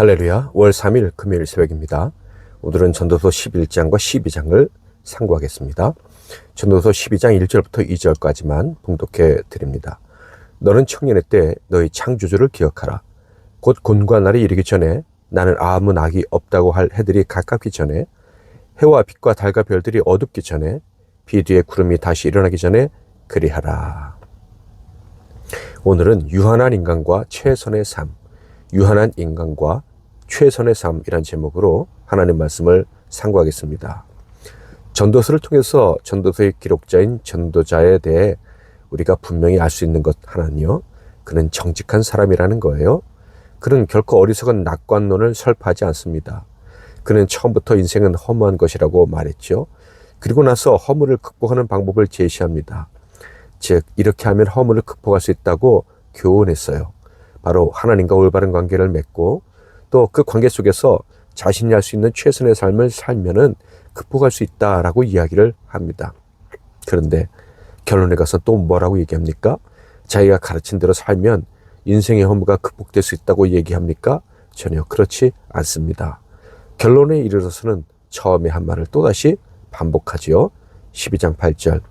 할렐루야, 월 3일 금요일 새벽입니다. 오늘은 전도서 11장과 12장을 상고하겠습니다. 전도서 12장 1절부터 2절까지만 봉독해 드립니다. 너는 청년의 때 너희 창조주를 기억하라. 곧 곤고한 날이 이르기 전에 나는 아무 낙이 없다고 할 해들이 가깝기 전에 해와 빛과 달과 별들이 어둡기 전에 비 뒤에 구름이 다시 일어나기 전에 그리하라. 오늘은 유한한 인간과 최선의 삶, 유한한 인간과 최선의 삶이란 제목으로 하나님 말씀을 상고하겠습니다. 전도서를 통해서 전도서의 기록자인 전도자에 대해 우리가 분명히 알 수 있는 것 하나는요, 그는 정직한 사람이라는 거예요. 그는 결코 어리석은 낙관론을 설파하지 않습니다. 그는 처음부터 인생은 허무한 것이라고 말했죠. 그리고 나서 허물을 극복하는 방법을 제시합니다. 즉, 이렇게 하면 허물을 극복할 수 있다고 교훈했어요. 바로 하나님과 올바른 관계를 맺고 또 그 관계 속에서 자신이 할 수 있는 최선의 삶을 살면은 극복할 수 있다라고 이야기를 합니다. 그런데 결론에 가서 또 뭐라고 얘기합니까? 자기가 가르친 대로 살면 인생의 허무가 극복될 수 있다고 얘기합니까? 전혀 그렇지 않습니다. 결론에 이르러서는 처음에 한 말을 또다시 반복하지요. 12장 8절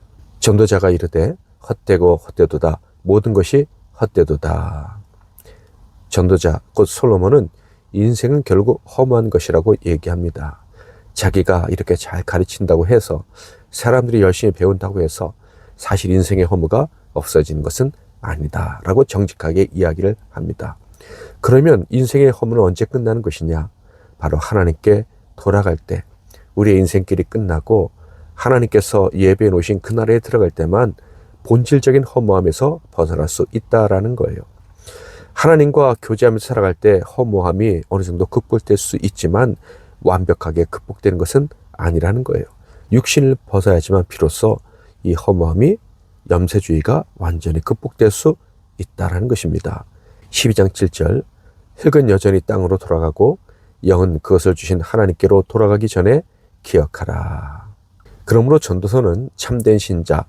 전도자가 이르되 헛되고 헛되도다 모든 것이 헛되도다. 전도자 곧 솔로몬은 인생은 결국 허무한 것이라고 얘기합니다. 자기가 이렇게 잘 가르친다고 해서 사람들이 열심히 배운다고 해서 사실 인생의 허무가 없어지는 것은 아니다 라고 정직하게 이야기를 합니다. 그러면 인생의 허무는 언제 끝나는 것이냐? 바로 하나님께 돌아갈 때, 우리의 인생길이 끝나고 하나님께서 예배해 놓으신 그날에 들어갈 때만 본질적인 허무함에서 벗어날 수 있다라는 거예요. 하나님과 교제하면서 살아갈 때 허무함이 어느 정도 극복될 수 있지만 완벽하게 극복되는 것은 아니라는 거예요. 육신을 벗어야지만 비로소 이 허무함이, 염세주의가 완전히 극복될 수 있다라는 것입니다. 12장 7절 흙은 여전히 땅으로 돌아가고 영은 그것을 주신 하나님께로 돌아가기 전에 기억하라. 그러므로 전도서는 참된 신자,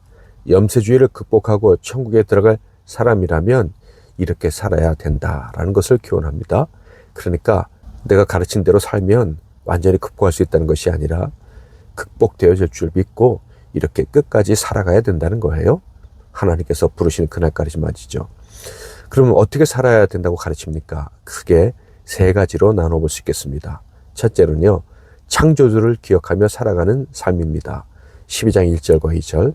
염세주의를 극복하고 천국에 들어갈 사람이라면 이렇게 살아야 된다라는 것을 교훈합니다. 그러니까 내가 가르친 대로 살면 완전히 극복할 수 있다는 것이 아니라 극복되어질 줄 믿고 이렇게 끝까지 살아가야 된다는 거예요. 하나님께서 부르시는 그날까지 말이죠. 그러면 어떻게 살아야 된다고 가르칩니까? 크게 세 가지로 나눠볼 수 있겠습니다. 첫째는요, 창조주를 기억하며 살아가는 삶입니다. 12장 1절과 2절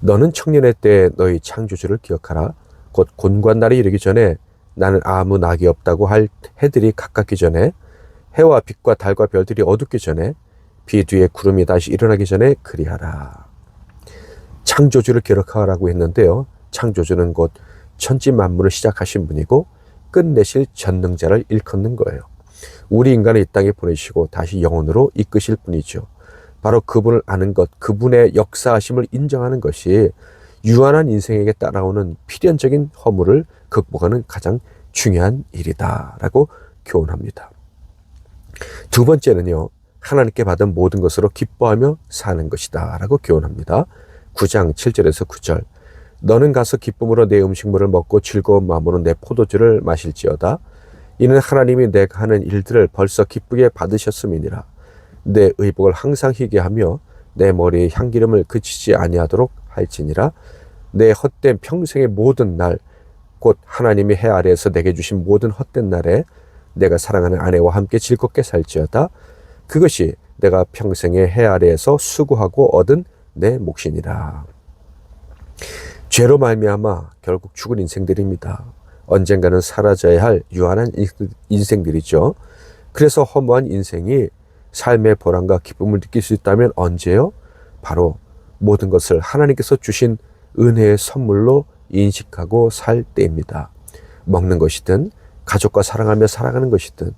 너는 청년의 때에 너희 창조주를 기억하라. 곧 곤고한 날이 이르기 전에 나는 아무 낙이 없다고 할 해들이 가깝기 전에 해와 빛과 달과 별들이 어둡기 전에 비 뒤에 구름이 다시 일어나기 전에 그리하라. 창조주를 기억하라고 했는데요. 창조주는 곧 천지 만물을 시작하신 분이고 끝내실 전능자를 일컫는 거예요. 우리 인간을 이 땅에 보내시고 다시 영혼으로 이끄실 분이죠. 바로 그분을 아는 것, 그분의 역사하심을 인정하는 것이 유한한 인생에게 따라오는 필연적인 허물을 극복하는 가장 중요한 일이다라고 교훈합니다. 두 번째는요, 하나님께 받은 모든 것으로 기뻐하며 사는 것이다 라고 교훈합니다. 9장 7절에서 9절 너는 가서 기쁨으로 내 음식물을 먹고 즐거운 마음으로 내 포도주를 마실지어다. 이는 하나님이 내가 하는 일들을 벌써 기쁘게 받으셨음이니라. 내 의복을 항상 희게 하며 내 머리에 향기름을 그치지 아니하도록 할지니라. 내 헛된 평생의 모든 날, 곧 하나님이 해 아래에서 내게 주신 모든 헛된 날에 내가 사랑하는 아내와 함께 즐겁게 살지어다. 그것이 내가 평생의 해 아래에서 수고하고 얻은 내 몫이니라. 죄로 말미암아 결국 죽은 인생들입니다. 언젠가는 사라져야 할 유한한 인생들이죠. 그래서 허무한 인생이 삶의 보람과 기쁨을 느낄 수 있다면 언제요? 바로 모든 것을 하나님께서 주신 은혜의 선물로 인식하고 살 때입니다. 먹는 것이든 가족과 사랑하며 살아가는 것이든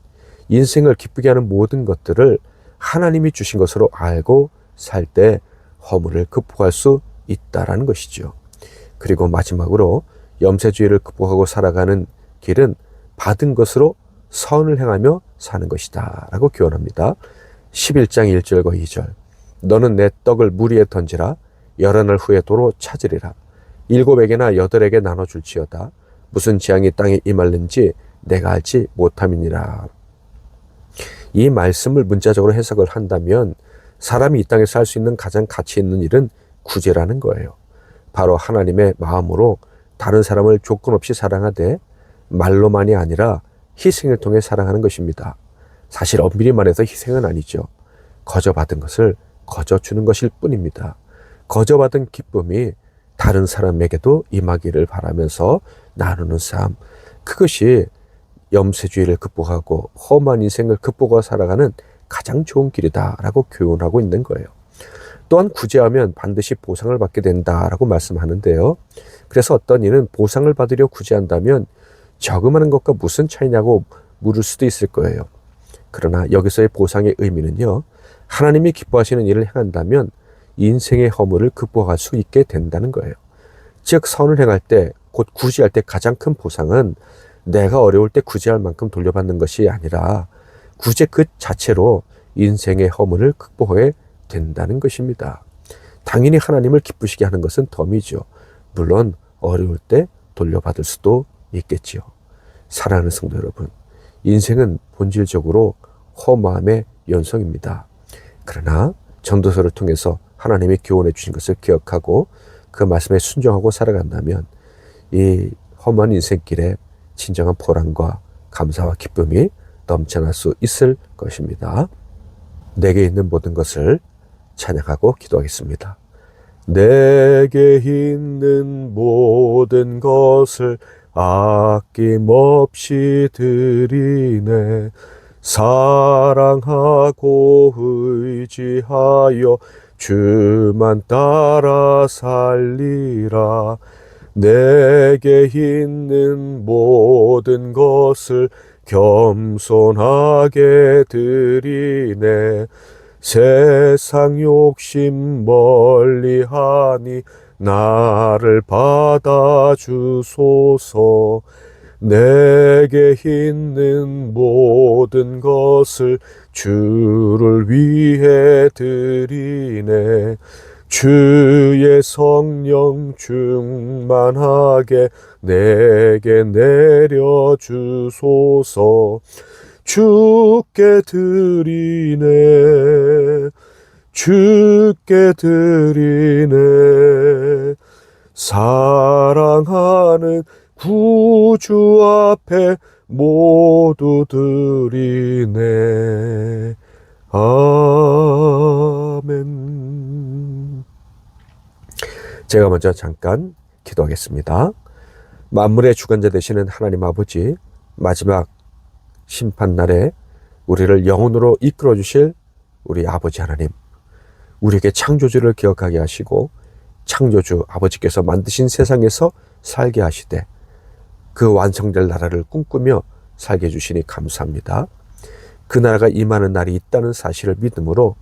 인생을 기쁘게 하는 모든 것들을 하나님이 주신 것으로 알고 살 때 허물을 극복할 수 있다라는 것이죠. 그리고 마지막으로 염세주의를 극복하고 살아가는 길은 받은 것으로 선을 행하며 사는 것이다 라고 교훈합니다. 11장 1절과 2절 너는 내 떡을 물 위에 던지라. 여러 날 후에 도로 찾으리라. 7에게나 8에게 나눠줄지어다. 무슨 재앙이 땅에 임할는지 내가 알지 못함이니라. 이 말씀을 문자적으로 해석을 한다면 사람이 이 땅에서 할 수 있는 가장 가치 있는 일은 구제라는 거예요. 바로 하나님의 마음으로 다른 사람을 조건 없이 사랑하되 말로만이 아니라 희생을 통해 사랑하는 것입니다. 사실 엄밀히 말해서 희생은 아니죠. 거저 받은 것을 거저 주는 것일 뿐입니다. 거저 받은 기쁨이 다른 사람에게도 임하기를 바라면서 나누는 삶, 그것이 염세주의를 극복하고 험한 인생을 극복하고 살아가는 가장 좋은 길이다라고 교훈하고 있는 거예요. 또한 구제하면 반드시 보상을 받게 된다라고 말씀하는데요. 그래서 어떤 이는 보상을 받으려 구제한다면 저금하는 것과 무슨 차이냐고 물을 수도 있을 거예요. 그러나 여기서의 보상의 의미는요, 하나님이 기뻐하시는 일을 행한다면 인생의 허물을 극복할 수 있게 된다는 거예요. 즉 선을 행할 때, 곧 구제할 때 가장 큰 보상은 내가 어려울 때 구제할 만큼 돌려받는 것이 아니라 구제 그 자체로 인생의 허물을 극복해 된다는 것입니다. 당연히 하나님을 기쁘시게 하는 것은 덤이죠. 물론 어려울 때 돌려받을 수도 있겠지요. 사랑하는 성도 여러분, 인생은 본질적으로 허무함의 연속입니다. 그러나 전도서를 통해서 하나님이 교훈해 주신 것을 기억하고 그 말씀에 순종하고 살아간다면 이 험한 인생길에 진정한 보람과 감사와 기쁨이 넘쳐날 수 있을 것입니다. 내게 있는 모든 것을 찬양하고 기도하겠습니다. 내게 있는 모든 것을 아낌없이 드리네. 사랑하고 의지하여 주만 따라 살리라. 내게 있는 모든 것을 겸손하게 드리네. 세상 욕심 멀리하니 나를 받아주소서. 내게 있는 모든 것을 주를 위해 드리네. 주의 성령 충만하게 내게 내려주소서. 주께 드리네. 주께 드리네. 사랑하는 구주 앞에 모두 드리네. 아멘. 제가 먼저 잠깐 기도하겠습니다. 만물의 주관자 되시는 하나님 아버지, 마지막 심판날에 우리를 영혼으로 이끌어 주실 우리 아버지 하나님, 우리에게 창조주를 기억하게 하시고 창조주 아버지께서 만드신 세상에서 살게 하시되 그 완성될 나라를 꿈꾸며 살게 해주시니 감사합니다. 그 나라가 임하는 날이 있다는 사실을 믿음으로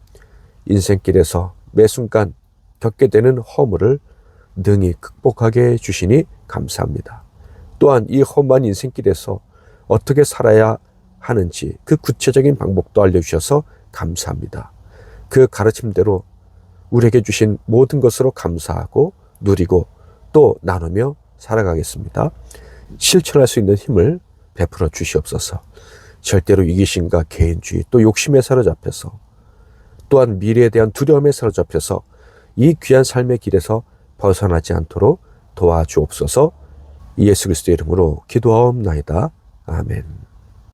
인생길에서 매 순간 겪게 되는 허물을 능히 극복하게 해주시니 감사합니다. 또한 이 험한 인생길에서 어떻게 살아야 하는지 그 구체적인 방법도 알려주셔서 감사합니다. 그 가르침대로 우리에게 주신 모든 것으로 감사하고 누리고 또 나누며 살아가겠습니다. 실천할 수 있는 힘을 베풀어 주시옵소서. 절대로 이기심과 개인주의 또 욕심에 사로잡혀서 또한 미래에 대한 두려움에 사로잡혀서 이 귀한 삶의 길에서 벗어나지 않도록 도와주옵소서. 예수 그리스도의 이름으로 기도하옵나이다. 아멘.